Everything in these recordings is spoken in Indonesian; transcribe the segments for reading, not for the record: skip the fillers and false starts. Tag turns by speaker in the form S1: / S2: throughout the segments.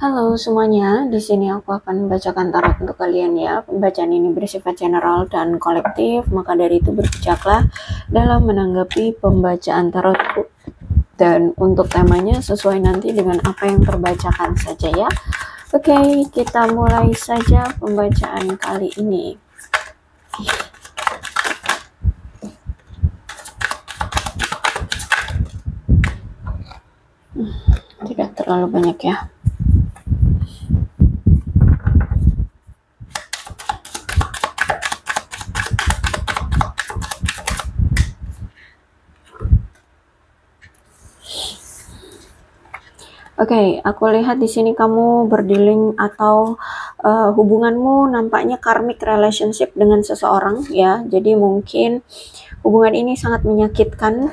S1: Halo semuanya, di sini aku akan membacakan tarot untuk kalian ya. Pembacaan ini bersifat general dan kolektif, maka dari itu berbijaklah dalam menanggapi pembacaan tarotku. Dan untuk temanya sesuai nanti dengan apa yang terbacakan saja ya. Oke, kita mulai saja pembacaan kali ini. Tidak terlalu banyak ya. Oke, aku lihat di sini kamu berdealing atau hubunganmu nampaknya karmic relationship dengan seseorang ya. Jadi mungkin hubungan ini sangat menyakitkan.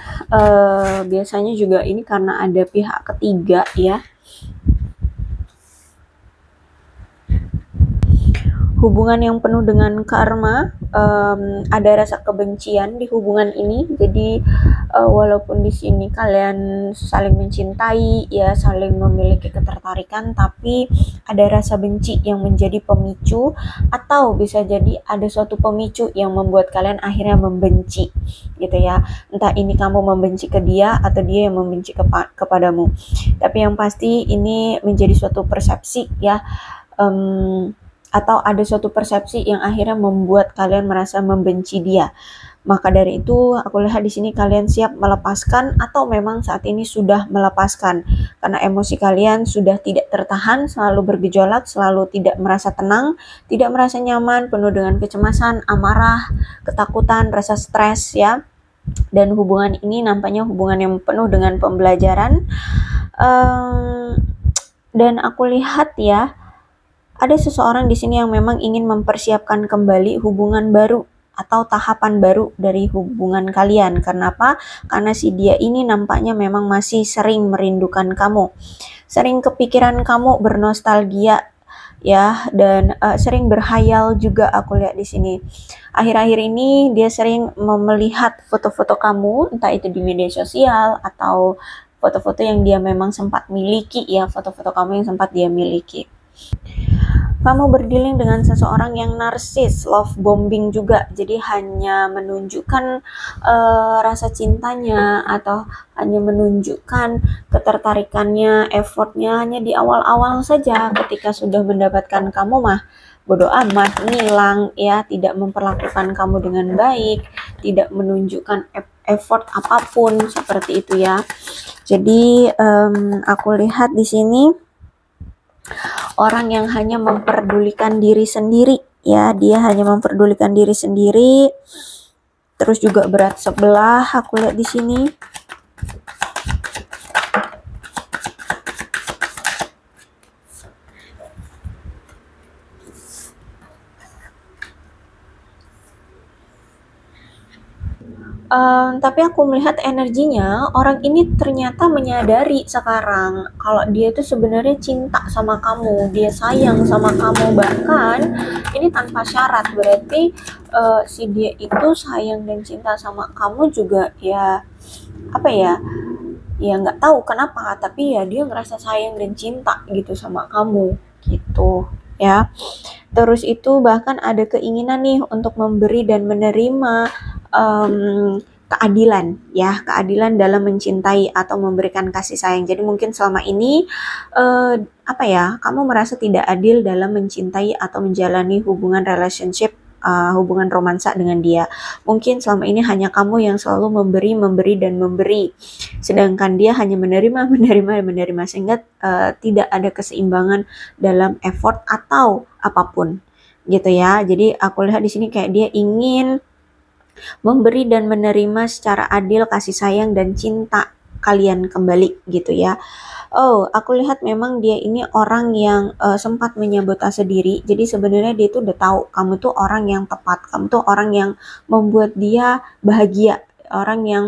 S1: Biasanya juga ini karena ada pihak ketiga ya. Hubungan yang penuh dengan karma, ada rasa kebencian di hubungan ini. Jadi walaupun di sini kalian saling mencintai ya, saling memiliki ketertarikan, tapi ada rasa benci yang menjadi pemicu, atau bisa jadi ada suatu pemicu yang membuat kalian akhirnya membenci gitu ya. Entah ini kamu membenci ke dia atau dia yang membenci kepadamu. Tapi yang pasti ini menjadi suatu persepsi ya. Atau ada suatu persepsi yang akhirnya membuat kalian merasa membenci dia. Maka dari itu aku lihat di sini kalian siap melepaskan atau memang saat ini sudah melepaskan karena emosi kalian sudah tidak tertahan, selalu bergejolak, selalu tidak merasa tenang, tidak merasa nyaman, penuh dengan kecemasan, amarah, ketakutan, rasa stres ya. Dan hubungan ini nampaknya hubungan yang penuh dengan pembelajaran. Dan aku lihat ya, ada seseorang di sini yang memang ingin mempersiapkan kembali hubungan baru atau tahapan baru dari hubungan kalian. Kenapa? Karena si dia ini nampaknya memang masih sering merindukan kamu, sering kepikiran kamu, bernostalgia ya, dan sering berhayal juga aku lihat di sini. Akhir-akhir ini dia sering melihat foto-foto kamu, entah itu di media sosial atau foto-foto yang dia memang sempat miliki ya, foto-foto kamu yang sempat dia miliki. Kamu berdealing dengan seseorang yang narsis, love bombing juga. Jadi hanya menunjukkan rasa cintanya atau hanya menunjukkan ketertarikannya, effortnya hanya di awal-awal saja. Ketika sudah mendapatkan kamu mah bodo amat, ngilang ya, tidak memperlakukan kamu dengan baik, tidak menunjukkan effort apapun seperti itu ya. Jadi aku lihat di sini orang yang hanya memperdulikan diri sendiri ya, dia hanya memperdulikan diri sendiri, terus juga berat sebelah aku lihat di sini. Tapi aku melihat energinya orang ini ternyata menyadari sekarang kalau dia itu sebenarnya cinta sama kamu, dia sayang sama kamu, bahkan ini tanpa syarat. Berarti si dia itu sayang dan cinta sama kamu juga ya, apa ya, ya nggak tahu kenapa, tapi ya dia ngerasa sayang dan cinta gitu sama kamu gitu ya. Terus itu bahkan ada keinginan nih untuk memberi dan menerima keadilan ya, keadilan dalam mencintai atau memberikan kasih sayang. Jadi mungkin selama ini apa ya, kamu merasa tidak adil dalam mencintai atau menjalani hubungan relationship, hubungan romansa dengan dia. Mungkin selama ini hanya kamu yang selalu memberi dan memberi, sedangkan dia hanya menerima sehingga tidak ada keseimbangan dalam effort atau apapun gitu ya. Jadi aku lihat di sini kayak dia ingin memberi dan menerima secara adil kasih sayang dan cinta kalian kembali gitu ya. Oh, aku lihat memang dia ini orang yang sempat menyabotase diri. Jadi sebenarnya dia tuh udah tahu kamu tuh orang yang tepat, kamu tuh orang yang membuat dia bahagia, orang yang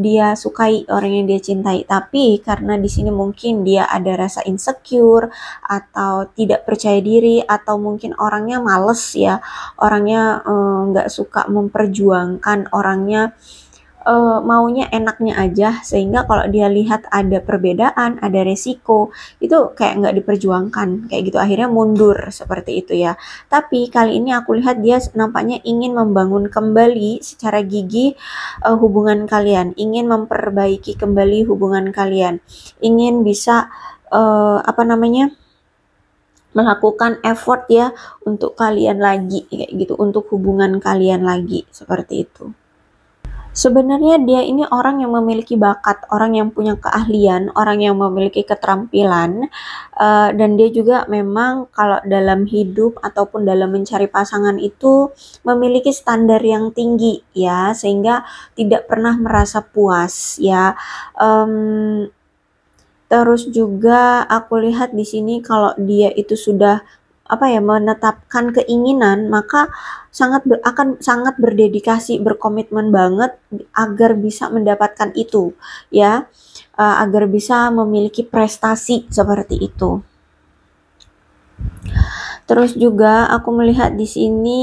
S1: dia sukai, orang yang dia cintai. Tapi karena di sini mungkin dia ada rasa insecure atau tidak percaya diri, atau mungkin orangnya males ya, orangnya nggak suka memperjuangkan, orangnya maunya enaknya aja, sehingga kalau dia lihat ada perbedaan, ada resiko, itu kayak nggak diperjuangkan, kayak gitu, akhirnya mundur seperti itu ya. Tapi kali ini aku lihat dia nampaknya ingin membangun kembali secara gigih hubungan kalian, ingin memperbaiki kembali hubungan kalian, ingin bisa apa namanya, melakukan effort ya untuk kalian lagi, kayak gitu, untuk hubungan kalian lagi, seperti itu. Sebenarnya dia ini orang yang memiliki bakat, orang yang punya keahlian, orang yang memiliki keterampilan, dan dia juga memang kalau dalam hidup ataupun dalam mencari pasangan itu memiliki standar yang tinggi ya, sehingga tidak pernah merasa puas ya. Terus juga aku lihat di sini kalau dia itu sudah apa ya, menetapkan keinginan, maka akan sangat berdedikasi, berkomitmen banget agar bisa mendapatkan itu ya, agar bisa memiliki prestasi seperti itu. Terus juga aku melihat di sini,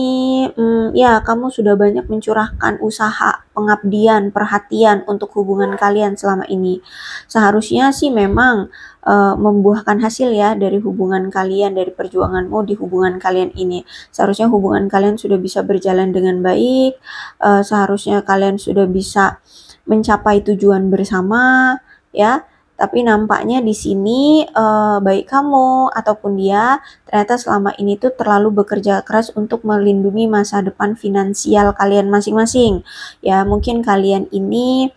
S1: ya kamu sudah banyak mencurahkan usaha, pengabdian, perhatian untuk hubungan kalian selama ini. Seharusnya sih memang membuahkan hasil ya dari hubungan kalian, dari perjuanganmu di hubungan kalian ini. Seharusnya hubungan kalian sudah bisa berjalan dengan baik, seharusnya kalian sudah bisa mencapai tujuan bersama, ya. Tapi nampaknya di sini baik kamu ataupun dia ternyata selama ini tuh terlalu bekerja keras untuk melindungi masa depan finansial kalian masing-masing. Ya mungkin kalian ini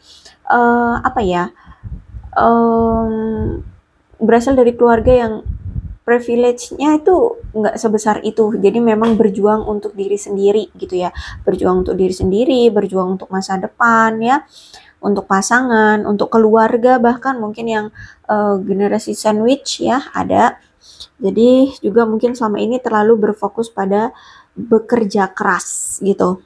S1: apa ya, berasal dari keluarga yang privilege-nya itu nggak sebesar itu. Jadi memang berjuang untuk diri sendiri gitu ya. Berjuang untuk diri sendiri, berjuang untuk masa depan ya, untuk pasangan, untuk keluarga, bahkan mungkin yang generasi sandwich ya ada. Jadi juga mungkin selama ini terlalu berfokus pada bekerja keras gitu.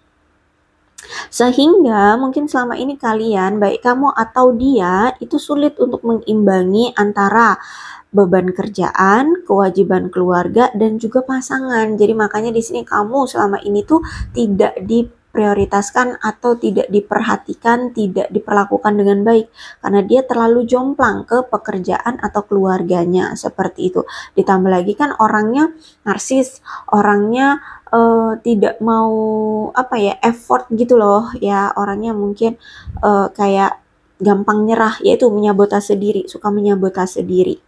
S1: Sehingga mungkin selama ini kalian, baik kamu atau dia, itu sulit untuk mengimbangi antara beban kerjaan, kewajiban keluarga, dan juga pasangan. Jadi makanya di sini kamu selama ini tuh tidak diprioritaskan atau tidak diperhatikan, tidak diperlakukan dengan baik karena dia terlalu jomplang ke pekerjaan atau keluarganya, seperti itu. Ditambah lagi kan orangnya narsis, orangnya tidak mau apa ya, effort gitu loh ya, orangnya mungkin kayak gampang nyerah, yaitu menyabotase diri, suka menyabotase diri.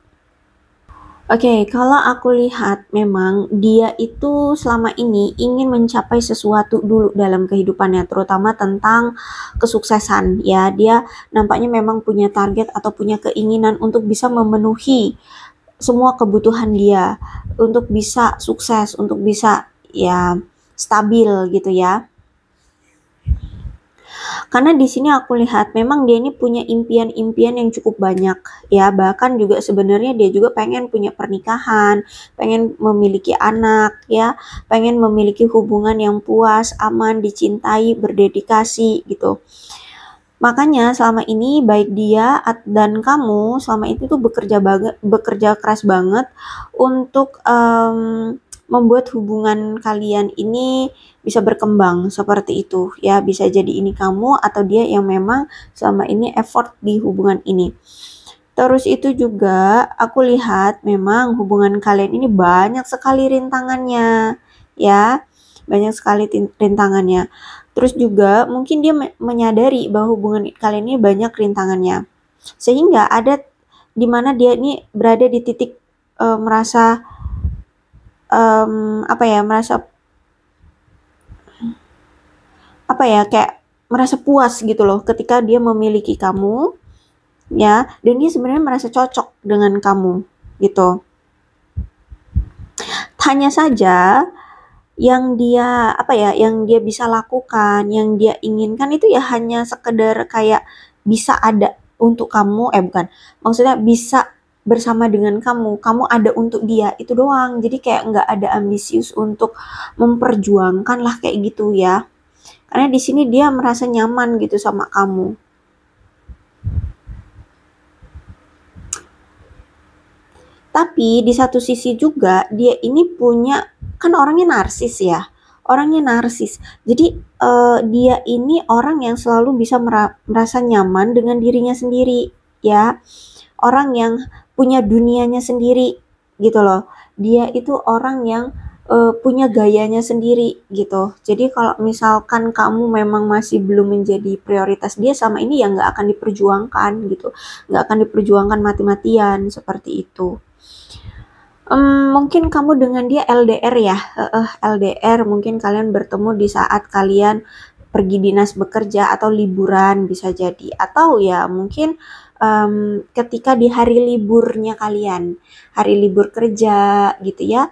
S1: Oke, kalau aku lihat memang dia itu selama ini ingin mencapai sesuatu dulu dalam kehidupannya, terutama tentang kesuksesan ya. Dia nampaknya memang punya target atau punya keinginan untuk bisa memenuhi semua kebutuhan dia, untuk bisa sukses, untuk bisa ya stabil gitu ya. Karena di sini aku lihat memang dia ini punya impian-impian yang cukup banyak ya, bahkan juga sebenarnya dia juga pengen punya pernikahan, pengen memiliki anak ya, pengen memiliki hubungan yang puas, aman, dicintai, berdedikasi gitu. Makanya selama ini baik dia dan kamu selama itu tuh bekerja keras banget untuk membuat hubungan kalian ini bisa berkembang seperti itu ya. Bisa jadi ini kamu atau dia yang memang selama ini effort di hubungan ini. Terus itu juga aku lihat memang hubungan kalian ini banyak sekali rintangannya ya, banyak sekali rintangannya. Terus juga mungkin dia menyadari bahwa hubungan kalian ini banyak rintangannya, sehingga ada di mana dia ini berada di titik merasa apa ya, merasa apa ya, kayak merasa puas gitu loh ketika dia memiliki kamu ya, dan dia sebenarnya merasa cocok dengan kamu gitu. Hanya saja yang dia apa ya, yang dia bisa lakukan, yang dia inginkan itu ya hanya sekedar kayak bisa ada untuk kamu, bukan, maksudnya bisa bersama dengan kamu, kamu ada untuk dia, itu doang. Jadi kayak nggak ada ambisius untuk memperjuangkan lah kayak gitu ya. Karena di sini dia merasa nyaman gitu sama kamu. Tapi di satu sisi juga dia ini punya, kan orangnya narsis ya, orangnya narsis. Jadi dia ini orang yang selalu bisa merasa nyaman dengan dirinya sendiri, ya. Orang yang punya dunianya sendiri gitu loh. Dia itu orang yang punya gayanya sendiri gitu. Jadi kalau misalkan kamu memang masih belum menjadi prioritas dia sama ini ya nggak akan diperjuangkan gitu. Nggak akan diperjuangkan mati-matian seperti itu. Mungkin kamu dengan dia LDR ya, LDR mungkin kalian bertemu di saat kalian pergi dinas bekerja atau liburan bisa jadi, atau ya mungkin ketika di hari liburnya kalian, hari libur kerja gitu ya,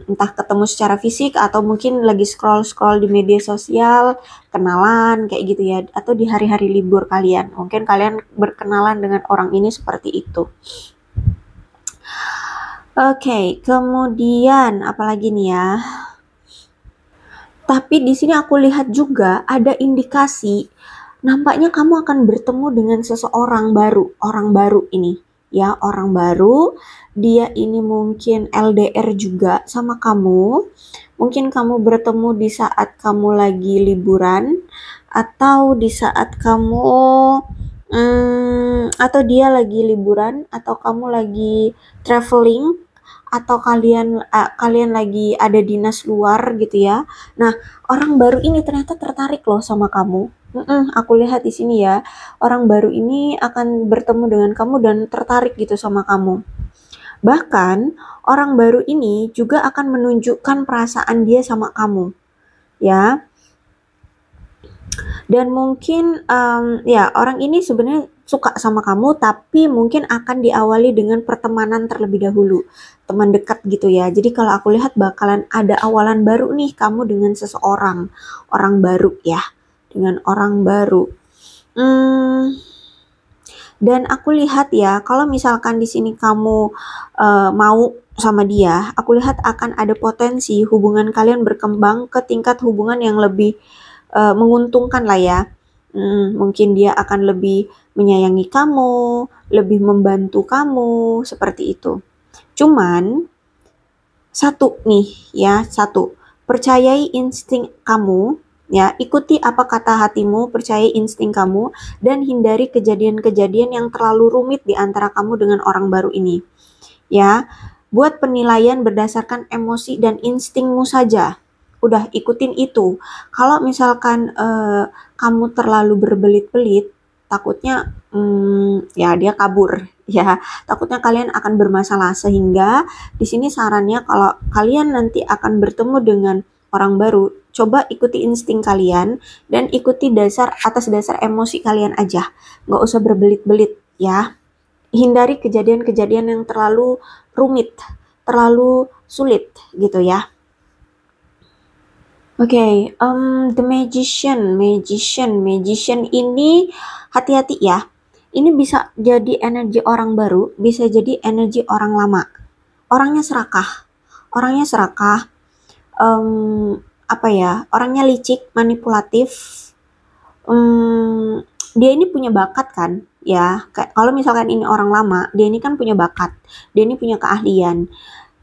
S1: entah ketemu secara fisik atau mungkin lagi scroll-scroll di media sosial, kenalan kayak gitu ya, atau di hari-hari libur kalian, mungkin kalian berkenalan dengan orang ini seperti itu. Oke, kemudian apalagi nih ya? Tapi di sini aku lihat juga ada indikasi nampaknya kamu akan bertemu dengan seseorang baru, orang baru ini. Ya, orang baru, dia ini mungkin LDR juga sama kamu. Mungkin kamu bertemu di saat kamu lagi liburan atau di saat kamu atau dia lagi liburan atau kamu lagi traveling atau kalian lagi ada dinas luar gitu ya. Nah, orang baru ini ternyata tertarik loh sama kamu. Aku lihat di sini ya, orang baru ini akan bertemu dengan kamu dan tertarik gitu sama kamu. Bahkan orang baru ini juga akan menunjukkan perasaan dia sama kamu, ya. Dan mungkin ya orang ini sebenarnya suka sama kamu, tapi mungkin akan diawali dengan pertemanan terlebih dahulu, teman dekat gitu ya. Jadi kalau aku lihat bakalan ada awalan baru nih kamu dengan seseorang, orang baru ya, dengan orang baru. Dan aku lihat ya, kalau misalkan di sini kamu mau sama dia, aku lihat akan ada potensi hubungan kalian berkembang ke tingkat hubungan yang lebih menguntungkan lah ya. Mungkin dia akan lebih menyayangi kamu, lebih membantu kamu, seperti itu. Cuman, satu nih ya, satu. Percayai insting kamu, ya, ikuti apa kata hatimu, percayai insting kamu, dan hindari kejadian-kejadian yang terlalu rumit di antara kamu dengan orang baru ini. Ya, buat penilaian berdasarkan emosi dan instingmu saja. Udah ikutin itu. Kalau misalkan kamu terlalu berbelit-belit, takutnya ya dia kabur ya. Takutnya kalian akan bermasalah, sehingga di sini sarannya kalau kalian nanti akan bertemu dengan orang baru, coba ikuti insting kalian dan ikuti atas dasar emosi kalian aja. Nggak usah berbelit-belit ya. Hindari kejadian-kejadian yang terlalu rumit, terlalu sulit gitu ya. Oke, The Magician ini hati-hati ya. Ini bisa jadi energi orang baru, bisa jadi energi orang lama. Orangnya serakah, apa ya? Orangnya licik, manipulatif. Dia ini punya bakat kan, ya. Kalau misalkan ini orang lama, dia ini kan punya bakat, dia ini punya keahlian.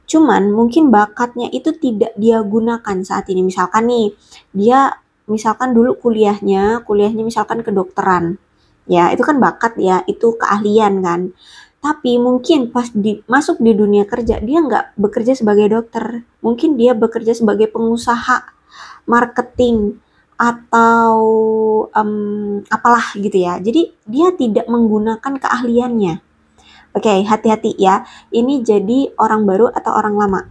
S1: Cuman mungkin bakatnya itu tidak dia gunakan saat ini. Misalkan nih, dia misalkan dulu kuliahnya misalkan kedokteran. Ya, itu kan bakat ya, itu keahlian kan. Tapi mungkin pas masuk di dunia kerja, dia nggak bekerja sebagai dokter. Mungkin dia bekerja sebagai pengusaha, marketing, atau apalah gitu ya. Jadi dia tidak menggunakan keahliannya. Oke, hati-hati ya. Ini jadi orang baru atau orang lama.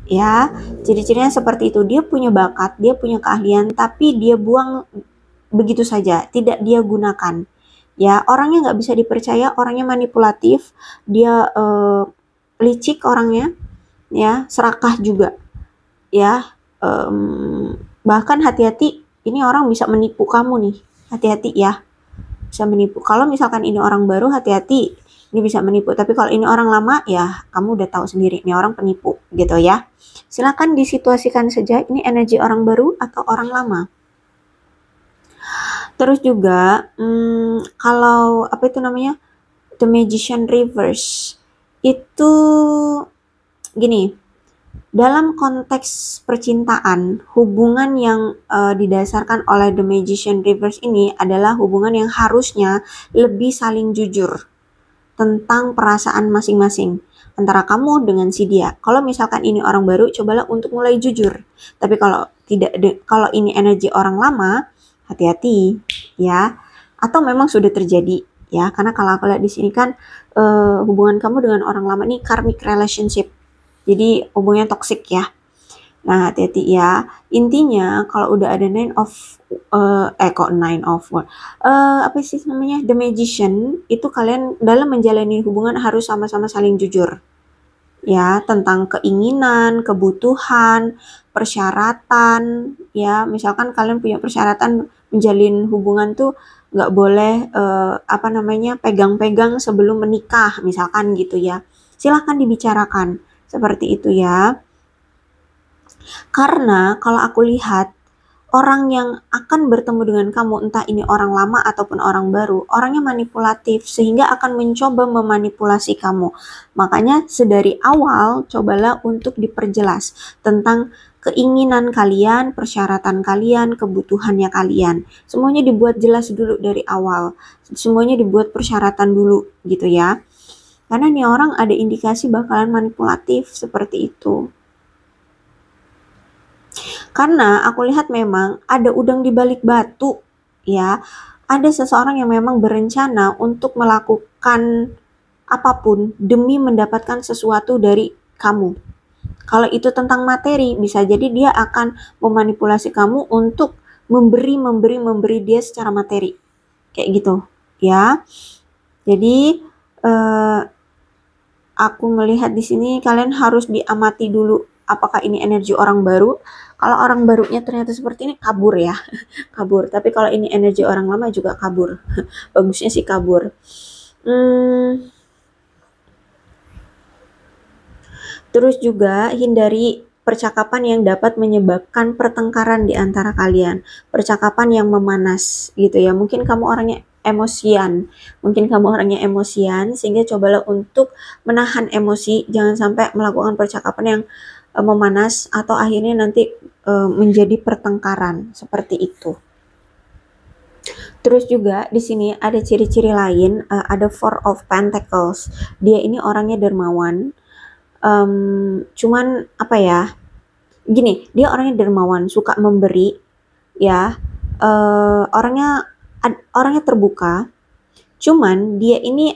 S1: Ya, ciri-cirinya seperti itu. Dia punya bakat, dia punya keahlian, tapi dia buang begitu saja, tidak dia gunakan. Ya, orangnya nggak bisa dipercaya, orangnya manipulatif, dia licik orangnya, ya, serakah juga. Ya, bahkan hati-hati, ini orang bisa menipu kamu nih. Hati-hati ya, bisa menipu. Kalau misalkan ini orang baru, hati-hati, ini bisa menipu. Tapi kalau ini orang lama, ya kamu udah tahu sendiri, ini orang penipu gitu ya. Silakan disituasikan saja, ini energi orang baru atau orang lama. Terus juga kalau apa itu namanya, The Magician Reverse itu gini, Dalam konteks percintaan, hubungan yang didasarkan oleh The Magician Reverse ini adalah hubungan yang harusnya lebih saling jujur tentang perasaan masing-masing antara kamu dengan si dia. Kalau misalkan ini orang baru, cobalah untuk mulai jujur. Tapi kalau tidak, kalau ini energi orang lama, hati-hati ya. Atau memang sudah terjadi ya, karena kalau aku lihat di sini kan hubungan kamu dengan orang lama ini karmic relationship. Jadi hubungannya toxic ya. Nah, hati-hati ya. Intinya kalau udah ada nine of apa sih namanya? The Magician, itu kalian dalam menjalani hubungan harus sama-sama saling jujur. Ya, tentang keinginan, kebutuhan, persyaratan, ya. Misalkan kalian punya persyaratan menjalin hubungan tuh nggak boleh apa namanya? Pegang-pegang sebelum menikah, misalkan gitu ya. Silahkan dibicarakan seperti itu ya. Karena kalau aku lihat orang yang akan bertemu dengan kamu, entah ini orang lama ataupun orang baru, orangnya manipulatif sehingga akan mencoba memanipulasi kamu. Makanya sedari awal cobalah untuk diperjelas tentang keinginan kalian, persyaratan kalian, kebutuhannya kalian. Semuanya dibuat jelas dulu dari awal. Semuanya dibuat persyaratan dulu gitu ya. Karena nih orang ada indikasi bakalan manipulatif seperti itu. Karena aku lihat memang ada udang di balik batu, ya. Ada seseorang yang memang berencana untuk melakukan apapun demi mendapatkan sesuatu dari kamu. Kalau itu tentang materi, bisa jadi dia akan memanipulasi kamu untuk memberi dia secara materi. Kayak gitu, ya. Jadi aku melihat di sini kalian harus diamati dulu apakah ini energi orang baru. Kalau orang barunya ternyata seperti ini, kabur ya. Kabur. Tapi kalau ini energi orang lama juga kabur. Bagusnya sih kabur. Terus juga hindari percakapan yang dapat menyebabkan pertengkaran di antara kalian. Percakapan yang memanas gitu ya. Mungkin kamu orangnya emosian. Sehingga cobalah untuk menahan emosi. Jangan sampai melakukan percakapan yang memanas atau akhirnya nanti menjadi pertengkaran seperti itu. Terus juga di sini ada ciri-ciri lain, ada Four of Pentacles. Dia ini orangnya dermawan. Cuman apa ya? Gini, dia orangnya dermawan, suka memberi, ya. Orangnya terbuka. Cuman dia ini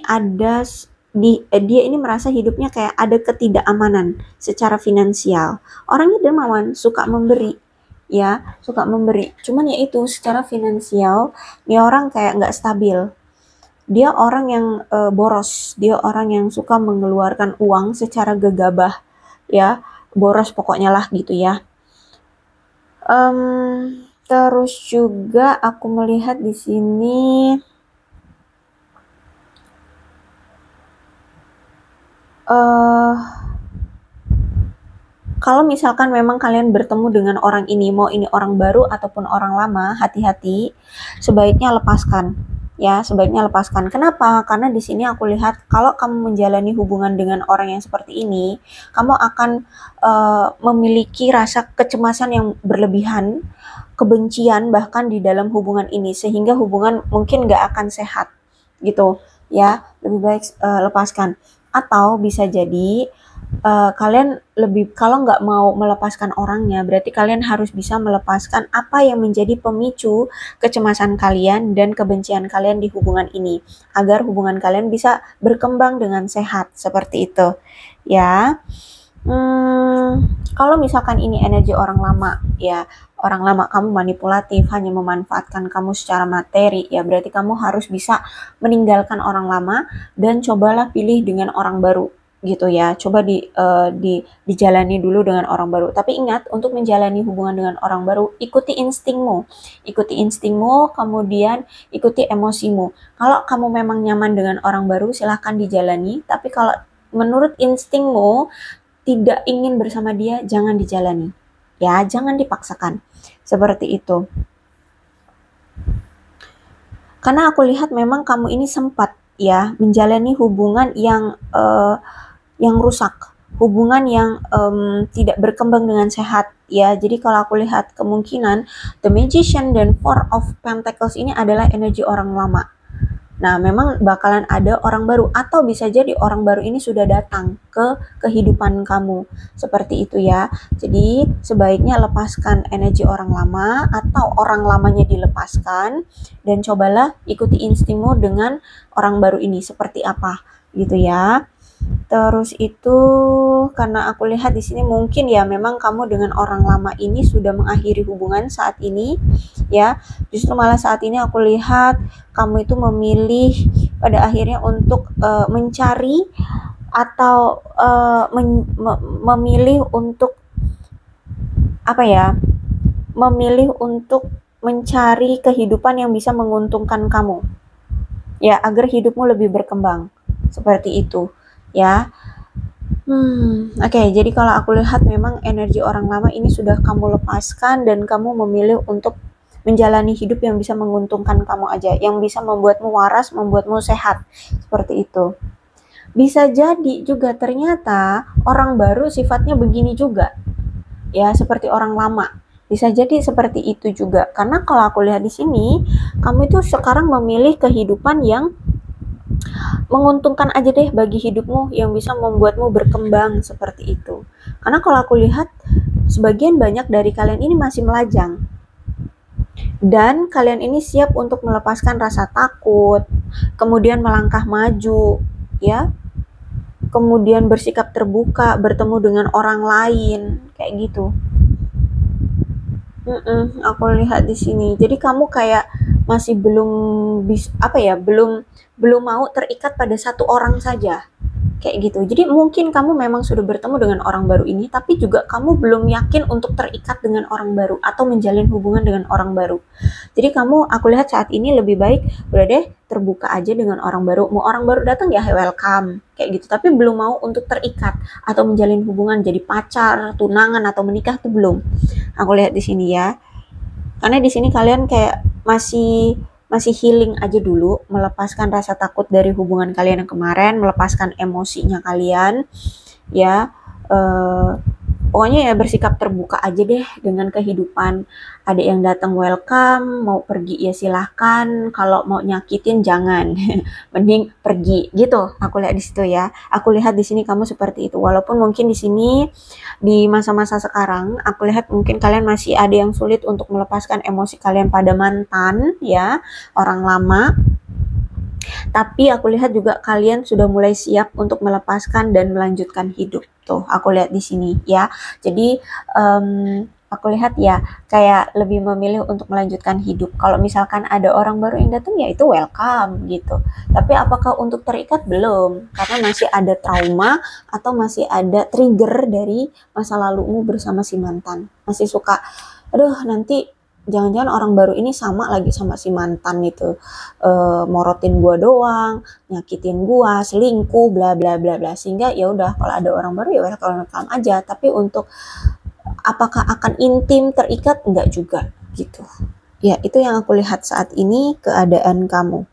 S1: dia ini merasa hidupnya kayak ada ketidakamanan secara finansial. Orangnya dermawan, suka memberi, ya, suka memberi. Cuman ya itu secara finansial, dia orang kayak nggak stabil. Dia orang yang boros, dia orang yang suka mengeluarkan uang secara gegabah, ya, boros pokoknya lah gitu ya. Terus juga aku melihat di sini kalau misalkan memang kalian bertemu dengan orang ini, mau ini orang baru ataupun orang lama, hati-hati, sebaiknya lepaskan. Ya, sebaiknya lepaskan. Kenapa? Karena di sini aku lihat kalau kamu menjalani hubungan dengan orang yang seperti ini, kamu akan memiliki rasa kecemasan yang berlebihan, kebencian bahkan di dalam hubungan ini, sehingga hubungan mungkin gak akan sehat gitu ya. Lebih baik lepaskan. Atau bisa jadi kalian lebih, kalau nggak mau melepaskan orangnya, berarti kalian harus bisa melepaskan apa yang menjadi pemicu kecemasan kalian dan kebencian kalian di hubungan ini, agar hubungan kalian bisa berkembang dengan sehat seperti itu ya. Kalau misalkan ini energi orang lama, ya, orang lama kamu manipulatif, hanya memanfaatkan kamu secara materi, ya berarti kamu harus bisa meninggalkan orang lama dan cobalah pilih dengan orang baru gitu ya. Coba dijalani dulu dengan orang baru. Tapi ingat, untuk menjalani hubungan dengan orang baru, ikuti instingmu. Kemudian ikuti emosimu. Kalau kamu memang nyaman dengan orang baru, silahkan dijalani. Tapi kalau menurut instingmu tidak ingin bersama dia, jangan dijalani. Ya, jangan dipaksakan. Seperti itu. Karena aku lihat memang kamu ini sempat ya menjalani hubungan yang rusak, hubungan yang tidak berkembang dengan sehat ya. Jadi kalau aku lihat kemungkinan The Magician dan Four of Pentacles ini adalah energi orang lama. Nah, memang bakalan ada orang baru atau bisa jadi orang baru ini sudah datang ke kehidupan kamu. Seperti itu ya. Jadi, sebaiknya lepaskan energi orang lama atau orang lamanya dilepaskan dan cobalah ikuti instingmu dengan orang baru ini seperti apa gitu ya. Terus itu karena aku lihat di sini mungkin ya memang kamu dengan orang lama ini sudah mengakhiri hubungan saat ini ya. Justru malah saat ini aku lihat kamu itu memilih pada akhirnya untuk mencari atau memilih untuk apa ya? Memilih untuk mencari kehidupan yang bisa menguntungkan kamu. Ya, agar hidupmu lebih berkembang. Seperti itu. Ya, oke, jadi kalau aku lihat memang energi orang lama ini sudah kamu lepaskan dan kamu memilih untuk menjalani hidup yang bisa menguntungkan kamu aja, yang bisa membuatmu waras, membuatmu sehat, seperti itu. Bisa jadi juga ternyata orang baru sifatnya begini juga, ya seperti orang lama. Bisa jadi seperti itu juga, karena kalau aku lihat di sini, kamu itu sekarang memilih kehidupan yang menguntungkan aja deh bagi hidupmu yang bisa membuatmu berkembang seperti itu. Karena kalau aku lihat sebagian banyak dari kalian ini masih melajang dan kalian ini siap untuk melepaskan rasa takut, kemudian melangkah maju, ya, kemudian bersikap terbuka, bertemu dengan orang lain, kayak gitu. Aku lihat di sini. Jadi kamu kayak masih belum belum mau terikat pada satu orang saja. Kayak gitu. Jadi mungkin kamu memang sudah bertemu dengan orang baru ini, tapi juga kamu belum yakin untuk terikat dengan orang baru atau menjalin hubungan dengan orang baru. Jadi aku lihat saat ini lebih baik udah deh terbuka aja dengan orang baru. Mau orang baru datang ya welcome kayak gitu. Tapi belum mau untuk terikat atau menjalin hubungan jadi pacar, tunangan atau menikah tuh belum. Aku lihat di sini ya. Karena di sini kalian kayak masih healing aja dulu, melepaskan rasa takut dari hubungan kalian yang kemarin, melepaskan emosinya kalian, ya. Pokoknya ya bersikap terbuka aja deh dengan kehidupan. Ada yang datang welcome, mau pergi ya silahkan, kalau mau nyakitin jangan, mending pergi gitu. Aku lihat di situ ya. Aku lihat di sini kamu seperti itu. Walaupun mungkin di sini di masa-masa sekarang, aku lihat mungkin kalian masih ada yang sulit untuk melepaskan emosi kalian pada mantan, ya, orang lama. Tapi aku lihat juga kalian sudah mulai siap untuk melepaskan dan melanjutkan hidup. Tuh, aku lihat di sini ya. Jadi aku lihat ya kayak lebih memilih untuk melanjutkan hidup. Kalau misalkan ada orang baru yang datang ya itu welcome gitu. Tapi apakah untuk terikat? Belum. Karena masih ada trauma atau masih ada trigger dari masa lalumu bersama si mantan. Masih suka, aduh nanti jangan-jangan orang baru ini sama lagi sama si mantan itu, morotin gua doang, nyakitin gua, selingkuh, bla bla bla bla. Sehingga ya udah kalau ada orang baru ya welcome aja. Tapi untuk apakah akan intim terikat? Enggak juga gitu. Ya itu yang aku lihat saat ini keadaan kamu.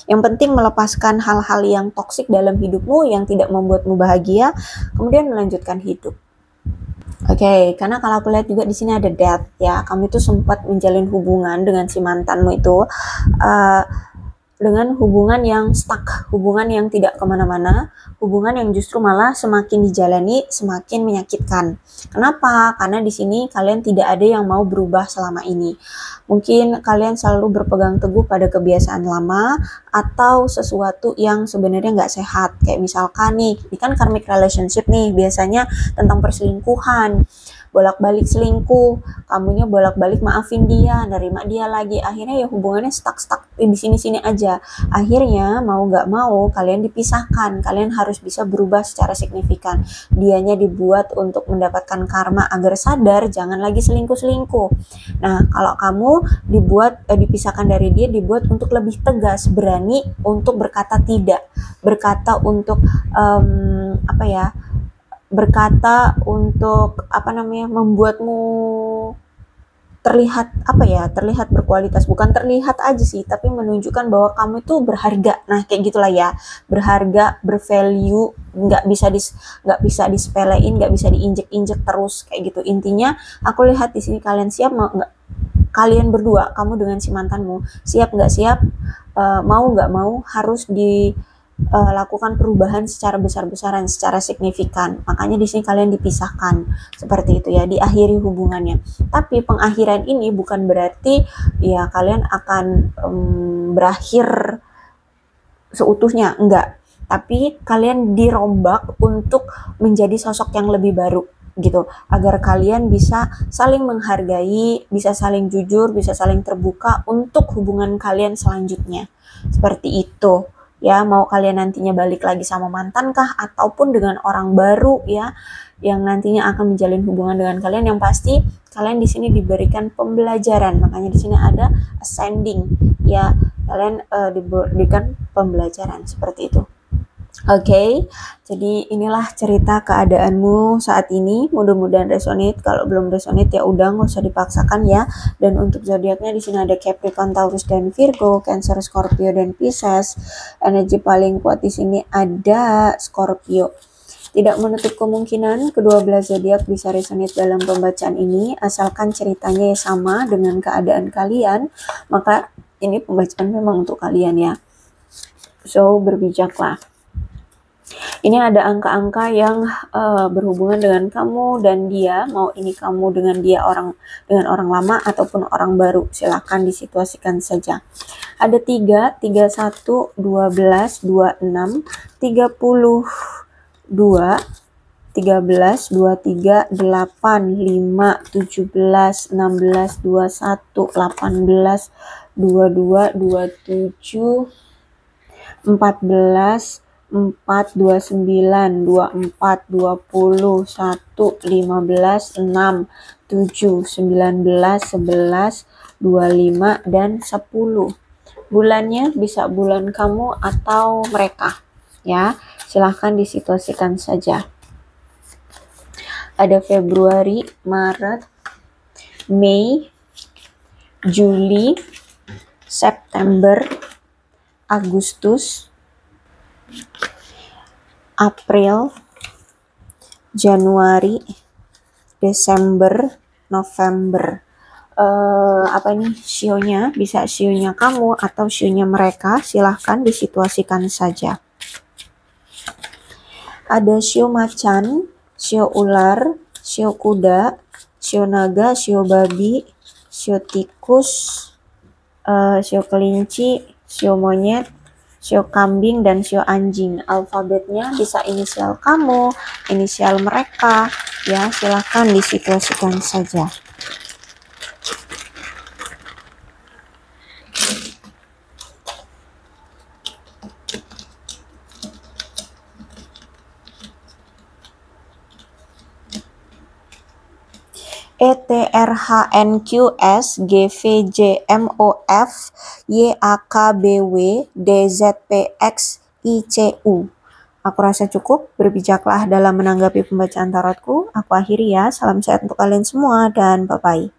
S1: Yang penting melepaskan hal-hal yang toksik dalam hidupmu yang tidak membuatmu bahagia, kemudian melanjutkan hidup. Oke, karena kalau aku lihat juga di sini ada death ya, kamu itu sempat menjalin hubungan dengan si mantanmu itu, dengan hubungan yang stuck, hubungan yang tidak kemana-mana, hubungan yang justru malah semakin dijalani semakin menyakitkan. Kenapa? Karena di sini kalian tidak ada yang mau berubah selama ini. Mungkin kalian selalu berpegang teguh pada kebiasaan lama atau sesuatu yang sebenarnya nggak sehat. Kayak misalkan nih, ini kan karmic relationship nih, biasanya tentang perselingkuhan. Bolak-balik selingkuh, kamunya bolak-balik maafin dia, nerima dia lagi, akhirnya ya hubungannya stuck di sini-sini aja. Akhirnya mau nggak mau kalian dipisahkan, kalian harus bisa berubah secara signifikan. Dianya dibuat untuk mendapatkan karma agar sadar jangan lagi selingkuh-selingkuh. Nah kalau kamu dipisahkan dari dia, dibuat untuk lebih tegas, berani untuk berkata tidak, berkata untuk berkata untuk membuatmu terlihat apa ya, terlihat berkualitas, bukan terlihat aja sih, tapi menunjukkan bahwa kamu itu berharga. Nah kayak gitulah ya, berharga, bervalue, nggak bisa disepelein, nggak bisa diinjek-injek terus kayak gitu. Intinya aku lihat di sini kalian siap nggak, kalian berdua, kamu dengan si mantanmu, siap nggak siap, mau nggak mau, harus lakukan perubahan secara besar-besaran, secara signifikan. Makanya di sini kalian dipisahkan seperti itu ya, diakhiri hubungannya. Tapi pengakhiran ini bukan berarti ya kalian akan berakhir seutuhnya, enggak. Tapi kalian dirombak untuk menjadi sosok yang lebih baru gitu, agar kalian bisa saling menghargai, bisa saling jujur, bisa saling terbuka untuk hubungan kalian selanjutnya. Seperti itu. Ya, mau kalian nantinya balik lagi sama mantan kah ataupun dengan orang baru ya yang nantinya akan menjalin hubungan dengan kalian, yang pasti kalian di sini diberikan pembelajaran. Makanya di sini ada ascending ya, kalian diberikan pembelajaran seperti itu. Oke, jadi inilah cerita keadaanmu saat ini. Mudah-mudahan resonate. Kalau belum resonate ya udah, nggak usah dipaksakan ya. Dan untuk zodiaknya di sini ada Capricorn, Taurus dan Virgo, Cancer, Scorpio dan Pisces. Energi paling kuat di sini ada Scorpio. Tidak menutup kemungkinan kedua belah zodiak bisa resonate dalam pembacaan ini, asalkan ceritanya sama dengan keadaan kalian, maka ini pembacaan memang untuk kalian ya. So, berbijaklah. Ini ada angka-angka yang berhubungan dengan kamu dan dia, mau ini kamu dengan dia dengan orang lama ataupun orang baru, silahkan disituasikan saja. Ada 3, 31, 12, 26, 30, 2, 13, 23, 8, 5, 17, 16, 21, 18, 22, 27, 14, 4, 29, 24, 20, 1, 15, 6, 7, 19, 11, 25, dan 10. Bulannya bisa bulan kamu atau mereka ya, silahkan disituasikan saja. Ada Februari, Maret, Mei, Juli, September, Agustus, April, Januari, Desember, November. Apa nih sionya? Bisa sionya kamu atau sionya mereka, silahkan disituasikan saja. Ada sio macan, sio ular, sio kuda, sio naga, sio babi, sio tikus, sio kelinci, sio monyet, sio kambing, dan sio anjing. Alfabetnya bisa inisial kamu, inisial mereka ya, silahkan disituasikan saja. ETRHNQS GVJMOF YAKBW DZPX ICU. Aku rasa cukup, berbijaklah dalam menanggapi pembacaan tarotku. Aku akhiri ya, salam sehat untuk kalian semua dan bye-bye.